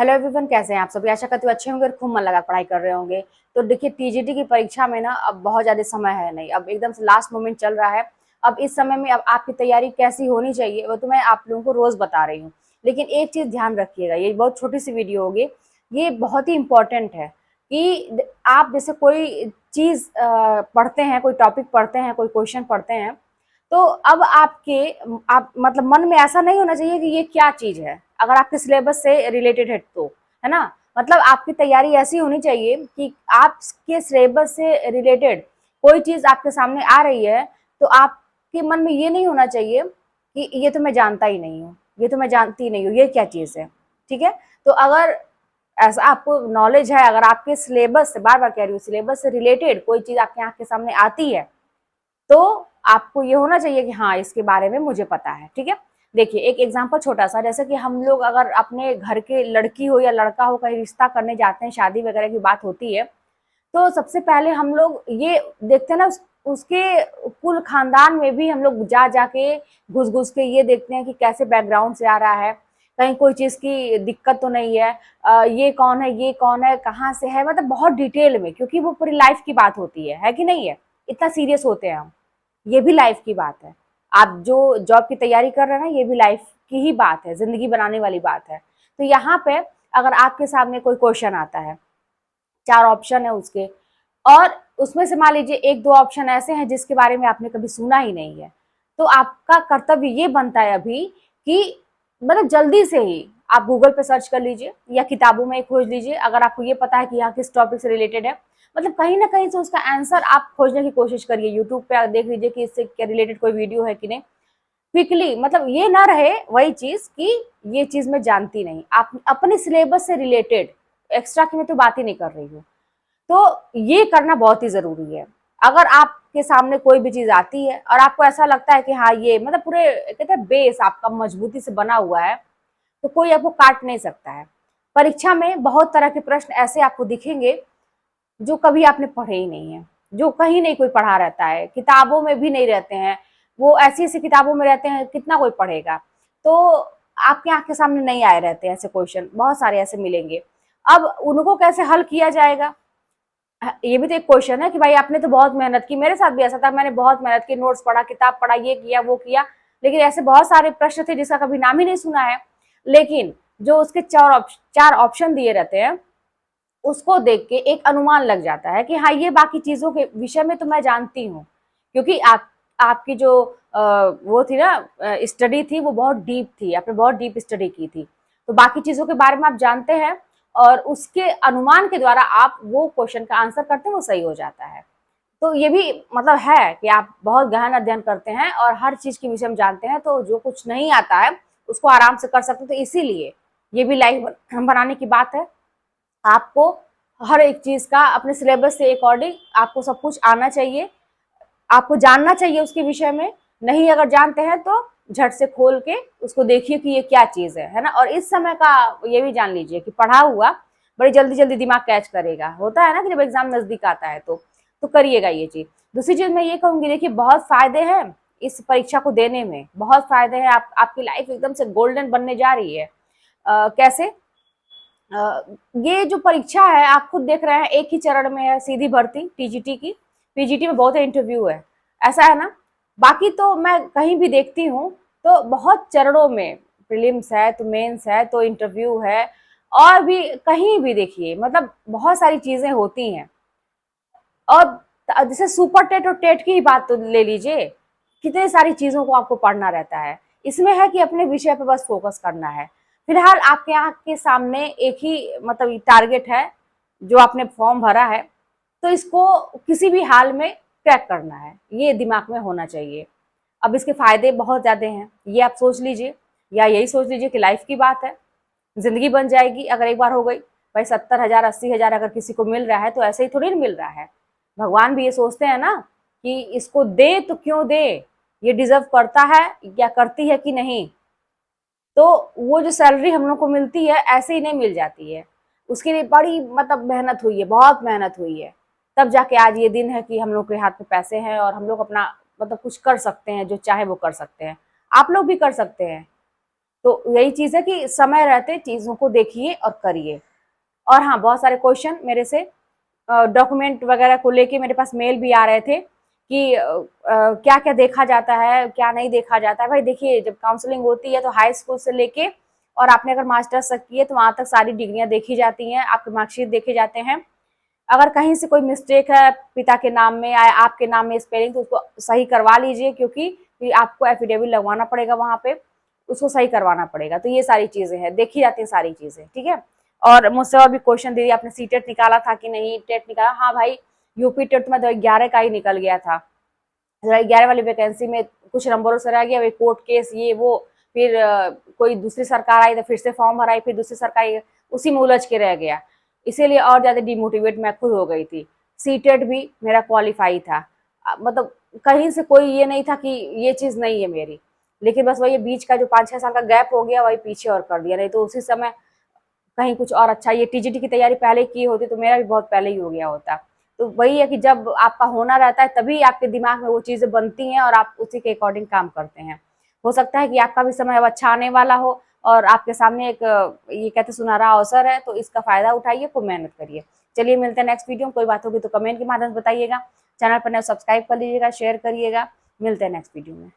Hello everyone, कैसे हैं आप सभी। आशा करती हूँ अच्छे होंगे और खूब मन लगा पढ़ाई कर रहे होंगे। तो देखिए, टीजीटी की परीक्षा में ना अब बहुत ज़्यादा समय है नहीं, अब एकदम से लास्ट मोमेंट चल रहा है। अब इस समय में अब आपकी तैयारी कैसी होनी चाहिए वो तो मैं आप लोगों को रोज़ बता रही हूँ। लेकिन एक चीज़ ध्यान रखिएगा, ये बहुत छोटी सी वीडियो होगी, ये बहुत ही इम्पोर्टेंट है कि आप जैसे कोई चीज़ पढ़ते हैं, कोई टॉपिक पढ़ते हैं, कोई क्वेश्चन पढ़ते हैं, तो अब आप मतलब मन में ऐसा नहीं होना चाहिए कि ये क्या चीज़ है, अगर आपके सिलेबस से रिलेटेड है तो, है ना। मतलब आपकी तैयारी ऐसी होनी चाहिए कि आपके सिलेबस से रिलेटेड कोई चीज़ आपके सामने आ रही है तो आपके मन में ये नहीं होना चाहिए कि ये तो मैं जानता ही नहीं हूँ, ये तो मैं जानती ही नहीं हूँ, ये क्या चीज़ है। ठीक है, तो अगर ऐसा आपको नॉलेज है, अगर आपके सिलेबस से, बार बार कह रही हूँ, सिलेबस से रिलेटेड कोई चीज़ आपके आँख के सामने आती है तो आपको ये होना चाहिए कि हाँ, इसके बारे में मुझे पता है। ठीक है, देखिए एक एग्जांपल छोटा सा, जैसे कि हम लोग अगर अपने घर के लड़की हो या लड़का हो, कहीं रिश्ता करने जाते हैं, शादी वगैरह की बात होती है, तो सबसे पहले हम लोग ये देखते हैं ना, उसके कुल खानदान में भी हम लोग जा जाके घुस घुस के ये देखते हैं कि कैसे बैकग्राउंड से आ रहा है, कहीं कोई चीज़ की दिक्कत तो नहीं है, ये कौन है, ये कौन है, कहाँ से है, मतलब बहुत डिटेल में, क्योंकि वो पूरी लाइफ की बात होती है कि नहीं है। इतना सीरियस होते हैं हम, ये भी लाइफ की बात है। आप जो जॉब की तैयारी कर रहे हैं ना, ये भी लाइफ की ही बात है, जिंदगी बनाने वाली बात है। तो यहाँ पे अगर आपके सामने कोई क्वेश्चन आता है, 4 ऑप्शन है उसके, और उसमें से मान लीजिए 1-2 ऑप्शन ऐसे हैं जिसके बारे में आपने कभी सुना ही नहीं है, तो आपका कर्तव्य ये बनता है अभी कि मतलब जल्दी से ही आप गूगल पे सर्च कर लीजिए या किताबों में खोज लीजिए, अगर आपको ये पता है कि यहाँ किस टॉपिक से रिलेटेड है, मतलब कहीं ना कहीं से उसका आंसर आप खोजने की कोशिश करिए। यूट्यूब पे देख लीजिए कि इससे रिलेटेड कोई वीडियो है कि नहीं। क्विकली, मतलब ये ना रहे वही चीज कि ये चीज मैं जानती नहीं, आप अपने सिलेबस से रिलेटेड, एक्स्ट्रा की मैं तो बात ही नहीं कर रही हूँ। तो ये करना बहुत ही जरूरी है। अगर आपके सामने कोई भी चीज आती है और आपको ऐसा लगता है कि हाँ, ये मतलब पूरे कहते हैं बेस आपका मजबूती से बना हुआ है, तो कोई आपको काट नहीं सकता है। परीक्षा में बहुत तरह के प्रश्न ऐसे आपको दिखेंगे जो कभी आपने पढ़े ही नहीं है, जो कहीं नहीं कोई पढ़ा रहता है, किताबों में भी नहीं रहते हैं, वो ऐसी ऐसी किताबों में रहते हैं, कितना कोई पढ़ेगा। तो आपके आंख के सामने नहीं आए रहते हैं ऐसे क्वेश्चन, बहुत सारे ऐसे मिलेंगे। अब उनको कैसे हल किया जाएगा, ये भी तो एक क्वेश्चन है कि भाई आपने तो बहुत मेहनत की, मेरे साथ भी ऐसा था, मैंने बहुत मेहनत की, नोट्स पढ़ा, किताब पढ़ा, ये किया वो किया, लेकिन ऐसे बहुत सारे प्रश्न थे जिसका कभी नाम ही नहीं सुना है। लेकिन जो उसके 4 ऑप्शन दिए रहते हैं, उसको देख के एक अनुमान लग जाता है कि हाँ, ये बाकी चीजों के विषय में तो मैं जानती हूँ, क्योंकि आपकी जो वो थी ना, स्टडी थी, वो बहुत डीप थी, आपने बहुत डीप स्टडी की थी, तो बाकी चीजों के बारे में आप जानते हैं, और उसके अनुमान के द्वारा आप वो क्वेश्चन का आंसर करते हैं, वो सही हो जाता है। तो ये भी मतलब है कि आप बहुत गहन अध्ययन करते हैं और हर चीज के विषय में जानते हैं, तो जो कुछ नहीं आता है उसको आराम से कर सकते हैं। तो इसीलिए ये भी लाइफ बनाने की बात है। आपको हर एक चीज का अपने सिलेबस से अकॉर्डिंग आपको सब कुछ आना चाहिए, आपको जानना चाहिए उसके विषय में। नहीं अगर जानते हैं तो झट से खोल के उसको देखिए कि ये क्या चीज है ना। और इस समय का ये भी जान लीजिए कि पढ़ा हुआ बड़ी जल्दी जल्दी दिमाग कैच करेगा, होता है ना कि जब एग्जाम नजदीक आता है तो करिएगा ये चीज। दूसरी चीज मैं ये कहूंगी, देखिए बहुत फायदे हैं इस परीक्षा को देने में, बहुत फायदे हैं। आपकी लाइफ एकदम से गोल्डन बनने जा रही है। कैसे? ये जो परीक्षा है आप खुद देख रहे हैं, एक ही चरण में है, सीधी भर्ती टीजीटी की। पीजीटी में बहुत इंटरव्यू है, ऐसा है ना। बाकी तो मैं कहीं भी देखती हूँ तो बहुत चरणों में, प्रीलिम्स है तो मेंस है तो इंटरव्यू है, और भी कहीं भी देखिए मतलब बहुत सारी चीजें होती हैं। और जैसे सुपर टेट और टेट की ही बात तो ले लीजिए, कितनी सारी चीजों को आपको पढ़ना रहता है। इसमें है कि अपने विषय पर बस फोकस करना है। फिलहाल आपके यहाँ के सामने एक ही मतलब टारगेट है, जो आपने फॉर्म भरा है, तो इसको किसी भी हाल में क्रैक करना है, ये दिमाग में होना चाहिए। अब इसके फायदे बहुत ज्यादा हैं, ये आप सोच लीजिए, या यही सोच लीजिए कि लाइफ की बात है, जिंदगी बन जाएगी अगर एक बार हो गई। भाई 70,000 80,000 अगर किसी को मिल रहा है तो ऐसे ही थोड़ी मिल रहा है। भगवान भी ये सोचते हैं ना कि इसको दे तो क्यों दे, ये डिजर्व करता है या करती है कि नहीं। तो वो जो सैलरी हम लोग को मिलती है ऐसे ही नहीं मिल जाती है, उसके लिए बड़ी मतलब मेहनत हुई है, बहुत मेहनत हुई है, तब जाके आज ये दिन है कि हम लोग के हाथ में पैसे हैं और हम लोग अपना मतलब कुछ कर सकते हैं, जो चाहे वो कर सकते हैं। आप लोग भी कर सकते हैं। तो यही चीज़ है कि समय रहते चीज़ों को देखिए और करिए। और हाँ, बहुत सारे क्वेश्चन मेरे से डॉक्यूमेंट वगैरह को लेके मेरे पास मेल भी आ रहे थे कि क्या-क्या देखा जाता है, क्या नहीं देखा जाता है। भाई देखिए, जब काउंसलिंग होती है तो हाई स्कूल से लेके और आपने अगर मास्टर्स तक की है तो वहाँ तक सारी डिग्रियाँ देखी जाती हैं, आपके मार्कशीट देखे जाते हैं। अगर कहीं से कोई मिस्टेक है पिता के नाम में या आपके नाम में स्पेलिंग, तो उसको सही करवा लीजिए, क्योंकि फिर आपको एफिडेविट लगवाना पड़ेगा वहाँ पे, उसको सही करवाना पड़ेगा। तो ये सारी चीज़ें हैं, देखी जाती हैं सारी चीज़ें, ठीक है? और मुझसे और भी क्वेश्चन दीदी आपने सीटेट निकाला था कि नहीं, टेट निकाला? हाँ भाई, यूपी टेट में तो 11 का ही निकल गया था। 11 वाली वैकेंसी में कुछ नंबरों से रह गया, वही कोर्ट केस ये वो, फिर कोई दूसरी सरकार आई तो फिर से फॉर्म भराई, फिर दूसरी सरकार आई, उसी में उलझ के रह गया। इसीलिए और ज्यादा डिमोटिवेट मैं खुद हो गई थी। सीटेट भी मेरा क्वालिफाई था, मतलब कहीं से कोई ये नहीं था कि ये चीज नहीं है मेरी, लेकिन बस वही बीच का जो 5-6 साल का गैप हो गया, वही पीछे और कर दिया। नहीं तो उसी समय कहीं कुछ और अच्छा, ये टीजीटी की तैयारी पहले की होती तो मेरा भी बहुत पहले ही हो गया होता। तो वही है कि जब आपका होना रहता है तभी आपके दिमाग में वो चीजें बनती हैं और आप उसी के अकॉर्डिंग काम करते हैं। हो सकता है कि आपका भी समय अब अच्छा आने वाला हो और आपके सामने एक ये कहते सुनहरा अवसर है, तो इसका फायदा उठाइए, खूब मेहनत करिए। चलिए मिलते हैं नेक्स्ट वीडियो में। कोई बात होगी तो कमेंट के माध्यम से बताइएगा। चैनल पर नए सब्सक्राइब कर लीजिएगा, शेयर करिएगा। मिलते हैं नेक्स्ट वीडियो में।